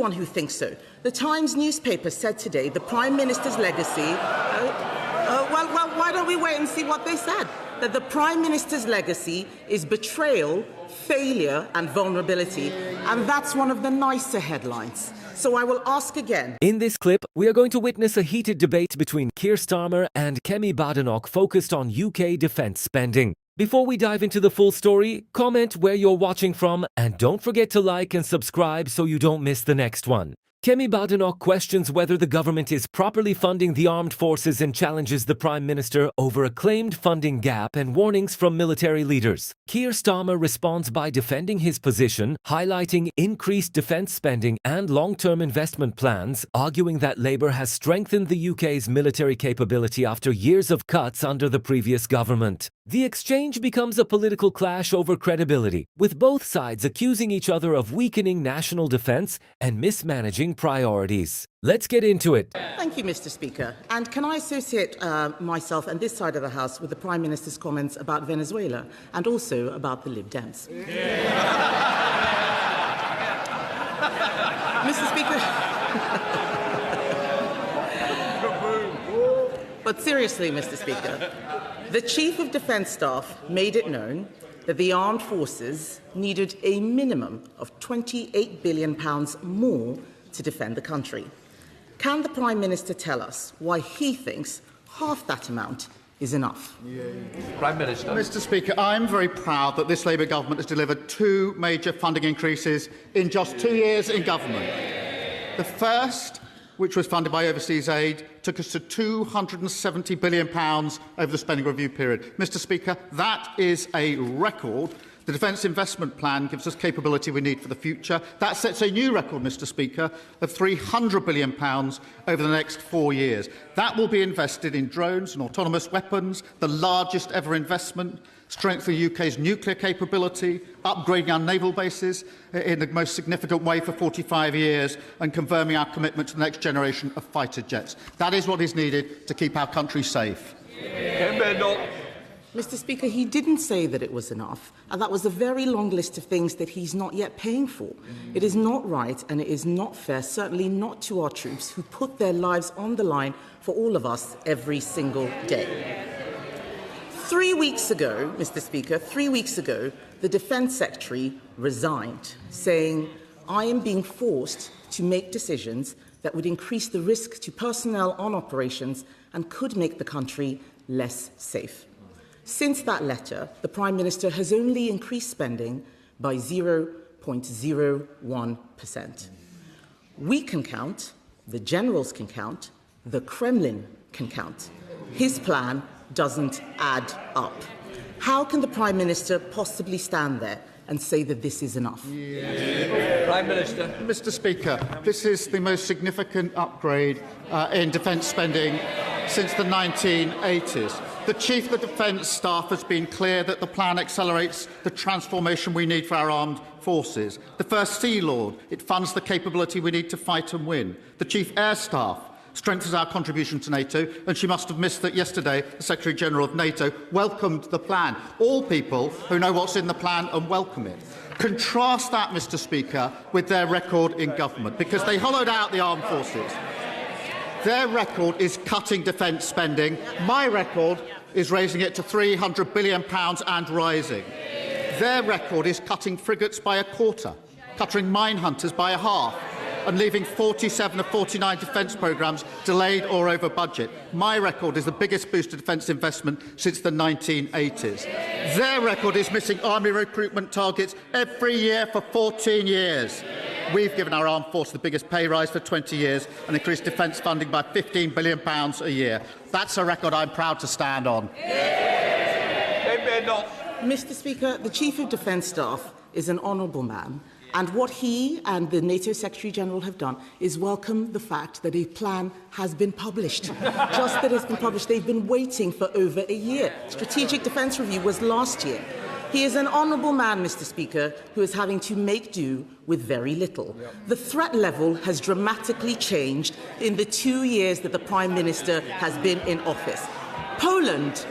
anyone who thinks so. The Times newspaper said today the Prime Minister's legacy... well, why don't we wait and see what they said? That the Prime Minister's legacy is betrayal, failure and vulnerability. And that's one of the nicer headlines. So I will ask again. In this clip, we are going to witness a heated debate between Keir Starmer and Kemi Badenoch focused on UK defence spending. Before we dive into the full story, comment where you're watching from and don't forget to like and subscribe so you don't miss the next one. Kemi Badenoch questions whether the government is properly funding the armed forces and challenges the Prime Minister over a claimed funding gap and warnings from military leaders. Keir Starmer responds by defending his position, highlighting increased defence spending and long-term investment plans, arguing that Labour has strengthened the UK's military capability after years of cuts under the previous government. The exchange becomes a political clash over credibility, with both sides accusing each other of weakening national defence and mismanaging priorities. Let's get into it. Thank you, Mr. Speaker. And can I associate myself and this side of the House with the Prime Minister's comments about Venezuela and also about the Lib Dems? Mr. Speaker. But seriously, Mr. Speaker, the Chief of Defence Staff made it known that the armed forces needed a minimum of £28 billion more to defend the country. Can the Prime Minister tell us why he thinks half that amount is enough? Prime Minister. Mr. Speaker, I'm very proud that this Labour government has delivered 2 major funding increases in just 2 years in government. The first, which was funded by overseas aid, took us to £270 billion over the spending review period. Mr. Speaker, that is a record. The Defence Investment Plan gives us capability we need for the future. That sets a new record, Mr. Speaker, of £300 billion over the next 4 years. That will be invested in drones and autonomous weapons, the largest ever investment, strengthening the UK's nuclear capability, upgrading our naval bases in the most significant way for 45 years, and confirming our commitment to the next generation of fighter jets. That is what is needed to keep our country safe. Mr. Speaker, he didn't say that it was enough, and that was a very long list of things that he's not yet paying for. It is not right and it is not fair, certainly not to our troops who put their lives on the line for all of us every single day. 3 weeks ago, Mr. Speaker, 3 weeks ago, the Defence Secretary resigned, saying, "I am being forced to make decisions that would increase the risk to personnel on operations and could make the country less safe." Since that letter, the Prime Minister has only increased spending by 0.01%. We can count, the generals can count, the Kremlin can count. His plan doesn't add up. How can the Prime Minister possibly stand there and say that this is enough? Prime Minister. Mr. Speaker, this is the most significant upgrade in defence spending since the 1980s. The Chief of Defence Staff has been clear that the plan accelerates the transformation we need for our armed forces. The First Sea Lord, it funds the capability we need to fight and win. The Chief Air Staff strengthens our contribution to NATO, and she must have missed that yesterday the Secretary-General of NATO welcomed the plan. All people who know what's in the plan and welcome it. Contrast that, Mr. Speaker, with their record in government, because they hollowed out the armed forces. Their record is cutting defence spending. My record is raising it to £300 billion and rising. Their record is cutting frigates by a quarter, cutting mine hunters by a half, and leaving 47 of 49 defence programmes delayed or over budget. My record is the biggest boost to defence investment since the 1980s. Their record is missing army recruitment targets every year for 14 years. We've given our armed force the biggest pay rise for 20 years and increased defence funding by £15 billion a year. That's a record I'm proud to stand on. Mr. Speaker, the Chief of Defence Staff is an honourable man, and what he and the NATO Secretary-General have done is welcome the fact that a plan has been published. Just that it's been published. They've been waiting for over a year. Strategic Defence Review was last year. He is an honourable man, Mr. Speaker, who is having to make do with very little. The threat level has dramatically changed in the 2 years that the Prime Minister has been in office. Poland,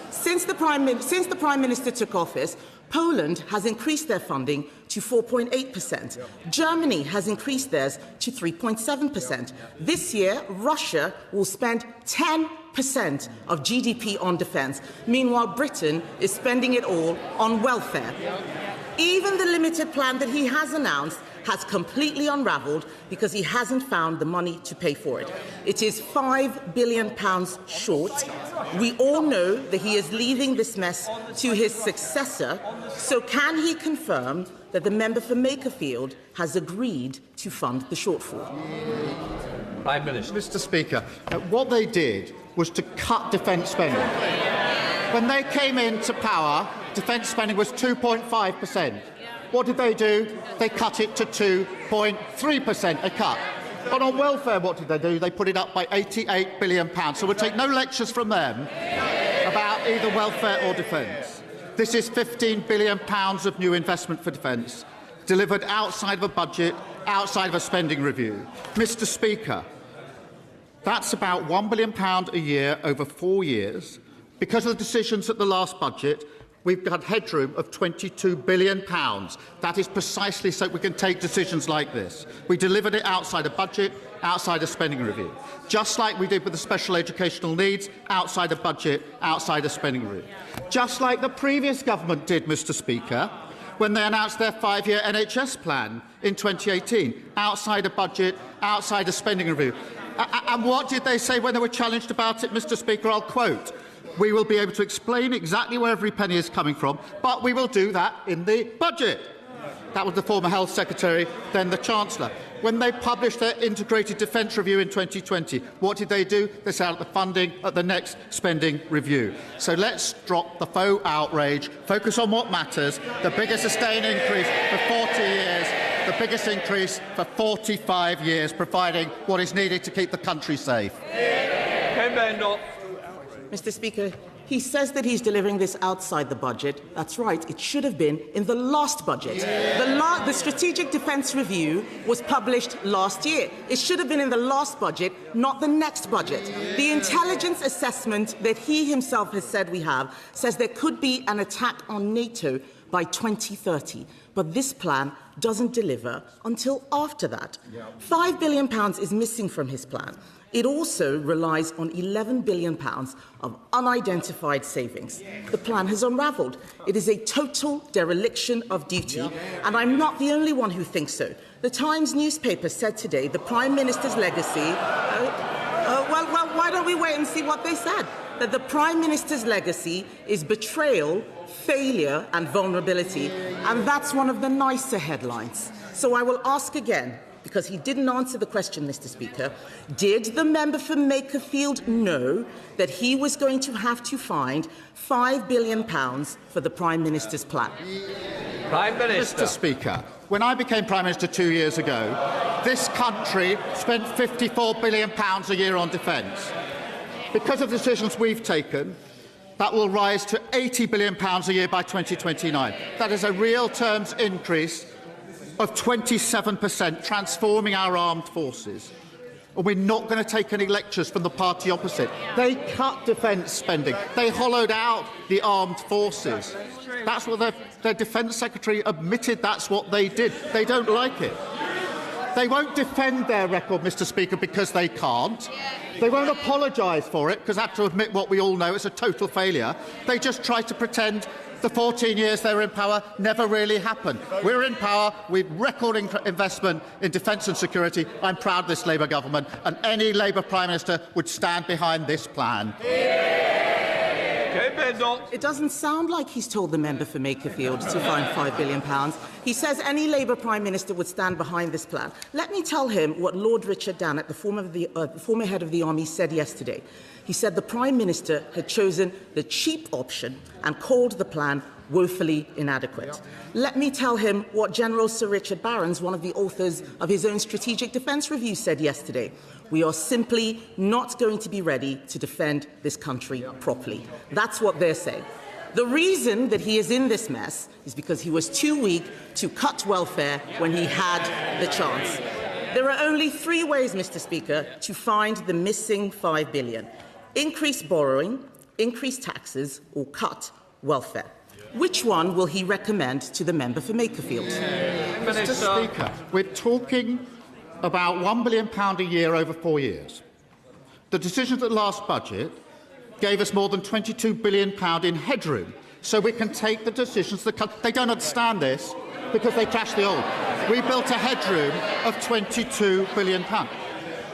since the Prime Minister took office, Poland has increased their funding to 4.8%. Germany has increased theirs to 3.7%. This year, Russia will spend 10% of GDP on defence. Meanwhile, Britain is spending it all on welfare. Even the limited plan that he has announced has completely unravelled because he hasn't found the money to pay for it. It is £5 billion short. We all know that he is leaving this mess to his successor. So can he confirm that the member for Makerfield has agreed to fund the shortfall? Prime Minister. Mr. Speaker, what they did was to cut defence spending. When they came into power, defence spending was 2.5%. What did they do? They cut it to 2.3%, a cut. And on welfare, what did they do? They put it up by £88 billion. So we'll take no lectures from them about either welfare or defence. This is £15 billion of new investment for defence, delivered outside of a budget, outside of a spending review. Mr. Speaker, that's about £1 billion a year over 4 years. Because of the decisions at the last budget, we've got headroom of £22 billion. That is precisely so we can take decisions like this. We delivered it outside a budget, outside a spending review. Just like we did with the special educational needs, outside a budget, outside a spending review. Just like the previous government did, Mr. Speaker, when they announced their 5-year NHS plan in 2018, outside a budget, outside a spending review. And what did they say when they were challenged about it, Mr. Speaker? I'll quote. We will be able to explain exactly where every penny is coming from, but we will do that in the budget. That was the former Health Secretary, then the Chancellor. When they published their integrated defence review in 2020, what did they do? They set out the funding at the next spending review. So let's drop the faux outrage, focus on what matters, the biggest sustained increase for 40 years, the biggest increase for 45 years, providing what is needed to keep the country safe. Kemi Badenoch. Mr. Speaker, he says that he's delivering this outside the budget. That's right, it should have been in the last budget. The Strategic Defence Review was published last year. It should have been in the last budget, not the next budget. The intelligence assessment that he himself has said we have says there could be an attack on NATO by 2030. But this plan doesn't deliver until after that. £5 billion is missing from his plan. It also relies on £11 billion of unidentified savings. The plan has unravelled. It is a total dereliction of duty, and I'm not the only one who thinks so. The Times newspaper said today the Prime Minister's legacy... well, why don't we wait and see what they said? That the Prime Minister's legacy is betrayal, failure and vulnerability, and that's one of the nicer headlines. So I will ask again, because he didn't answer the question, Mr. Speaker, did the member for Makerfield know that he was going to have to find £5 billion for the Prime Minister's plan? Prime Minister. Mr. Speaker, when I became Prime Minister 2 years ago, this country spent £54 billion a year on defence. Because of the decisions we've taken, that will rise to £80 billion a year by 2029. That is a real terms increase of 27%, transforming our armed forces. And we're not going to take any lectures from the party opposite. They cut defence spending. They hollowed out the armed forces. That's what their Defence Secretary admitted that's what they did. They don't like it. They won't defend their record, Mr. Speaker, because they can't. They won't apologise for it, because they have to admit what we all know, it's a total failure. They just try to pretend the 14 years they were in power never really happened. We're in power, we've record investment in defence and security. I'm proud of this Labour government, and any Labour Prime Minister would stand behind this plan. It doesn't sound like he's told the member for Makerfield to find £5 billion. He says any Labour Prime Minister would stand behind this plan. Let me tell him what Lord Richard Dannett, the former head of the Army, said yesterday. He said the Prime Minister had chosen the cheap option and called the plan woefully inadequate. Let me tell him what General Sir Richard Barrons, one of the authors of his own Strategic Defence Review, said yesterday. We are simply not going to be ready to defend this country properly. That's what they're saying. The reason that he is in this mess is because he was too weak to cut welfare when he had the chance. There are only 3 ways, Mr. Speaker, to find the missing £5 billion. Increase borrowing, increase taxes, or cut welfare. Which one will he recommend to the member for Makerfield? Mr. Speaker, we're talking about £1 billion a year over 4 years. The decisions at the last budget gave us more than £22 billion in headroom, so we can take the decisions that they don't understand this because they trashed the old. We built a headroom of £22 billion.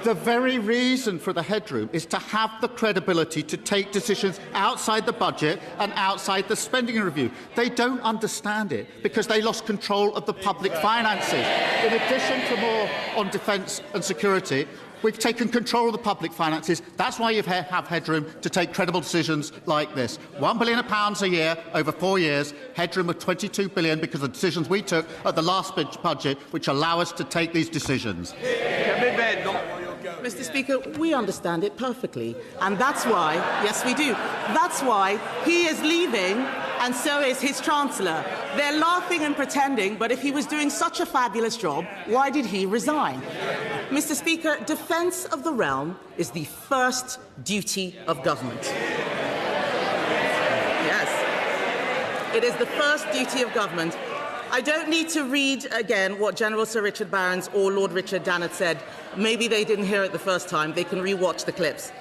The very reason for the headroom is to have the credibility to take decisions outside the budget and outside the spending review. They don't understand it because they lost control of the public finances. In addition to more on defence and security, we've taken control of the public finances. That's why you have headroom to take credible decisions like this. £1 billion a year over 4 years, headroom of £22 billion because of the decisions we took at the last budget, which allow us to take these decisions. Kemi Badenoch. Mr. Speaker, we understand it perfectly, and that's why, yes we do, that's why he is leaving and so is his Chancellor. They're laughing and pretending, but if he was doing such a fabulous job, why did he resign? Mr. Speaker, defence of the realm is the first duty of government. Yes, it is the first duty of government. I don't need to read again what General Sir Richard Barrons or Lord Richard Dannatt said. Maybe they didn't hear it the first time. They can re-watch the clips.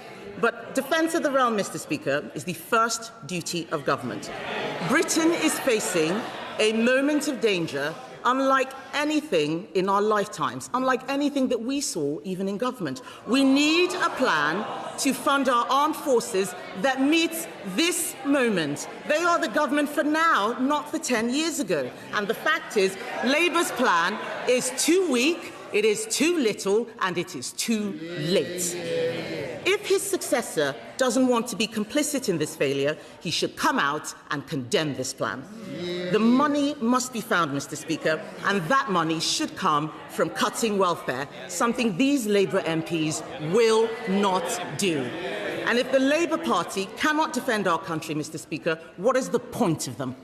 But defence of the realm, Mr. Speaker, is the first duty of government. Britain is facing a moment of danger unlike anything in our lifetimes, unlike anything that we saw even in government. We need a plan to fund our armed forces that meets this moment. They are the government for now, not for 10 years ago. And the fact is, Labour's plan is too weak, it is too little, and it is too late. If his successor doesn't want to be complicit in this failure, he should come out and condemn this plan. The money must be found, Mr. Speaker, and that money should come from cutting welfare, something these Labour MPs will not do. And if the Labour Party cannot defend our country, Mr. Speaker, what is the point of them?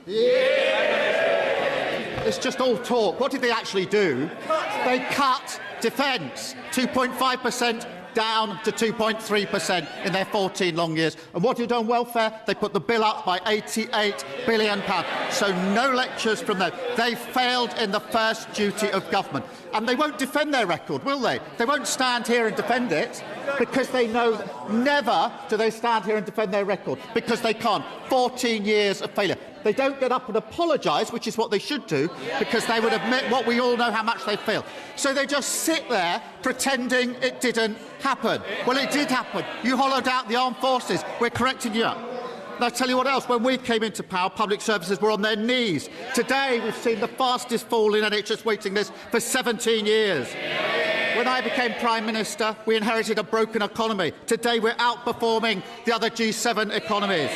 It's just all talk. What did they actually do? They cut defence 2.5% down to 2.3% in their 14 long years. And what did on welfare? They put the bill up by £88 billion. So no lectures from them. They failed in the first duty of government. And they won't defend their record, will they? They won't stand here and defend it because they know never do they stand here and defend their record because they can't. 14 years of failure. They don't get up and apologise, which is what they should do, because they would admit what we all know how much they failed. So they just sit there pretending it didn't happen. Well, it did happen. You hollowed out the armed forces. We're correcting you. And I'll tell you what else. When we came into power, public services were on their knees. Today, we've seen the fastest fall in NHS waiting lists for 17 years. When I became Prime Minister, we inherited a broken economy. Today, we're outperforming the other G7 economies.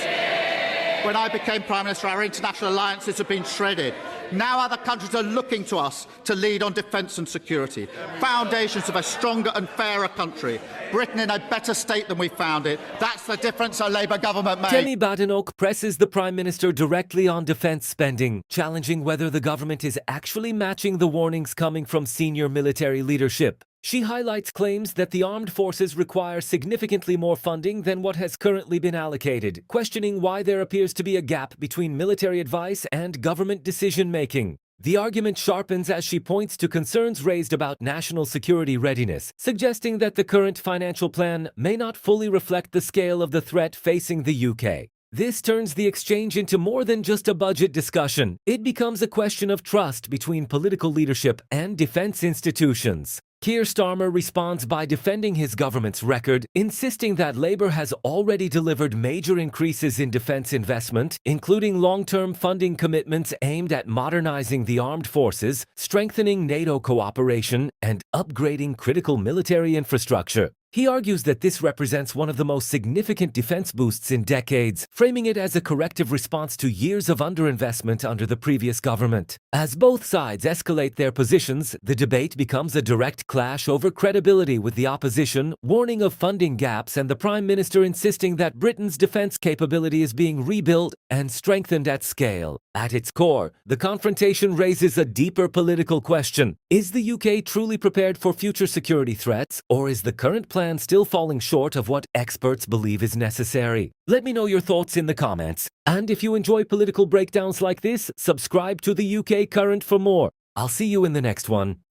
When I became Prime Minister, our international alliances have been shredded. Now other countries are looking to us to lead on defence and security. Foundations of a stronger and fairer country. Britain in a better state than we found it. That's the difference a Labour government made. Kemi Badenoch presses the Prime Minister directly on defence spending, challenging whether the government is actually matching the warnings coming from senior military leadership. She highlights claims that the armed forces require significantly more funding than what has currently been allocated, questioning why there appears to be a gap between military advice and government decision-making. The argument sharpens as she points to concerns raised about national security readiness, suggesting that the current financial plan may not fully reflect the scale of the threat facing the UK. This turns the exchange into more than just a budget discussion. It becomes a question of trust between political leadership and defence institutions. Keir Starmer responds by defending his government's record, insisting that Labour has already delivered major increases in defence investment, including long-term funding commitments aimed at modernising the armed forces, strengthening NATO cooperation, and upgrading critical military infrastructure. He argues that this represents one of the most significant defense boosts in decades, framing it as a corrective response to years of underinvestment under the previous government. As both sides escalate their positions, the debate becomes a direct clash over credibility, with the opposition warning of funding gaps and the Prime Minister insisting that Britain's defense capability is being rebuilt and strengthened at scale. At its core, the confrontation raises a deeper political question. Is the UK truly prepared for future security threats, or is the current plan plan still falling short of what experts believe is necessary? Let me know your thoughts in the comments. And if you enjoy political breakdowns like this, subscribe to the UK Current for more. I'll see you in the next one.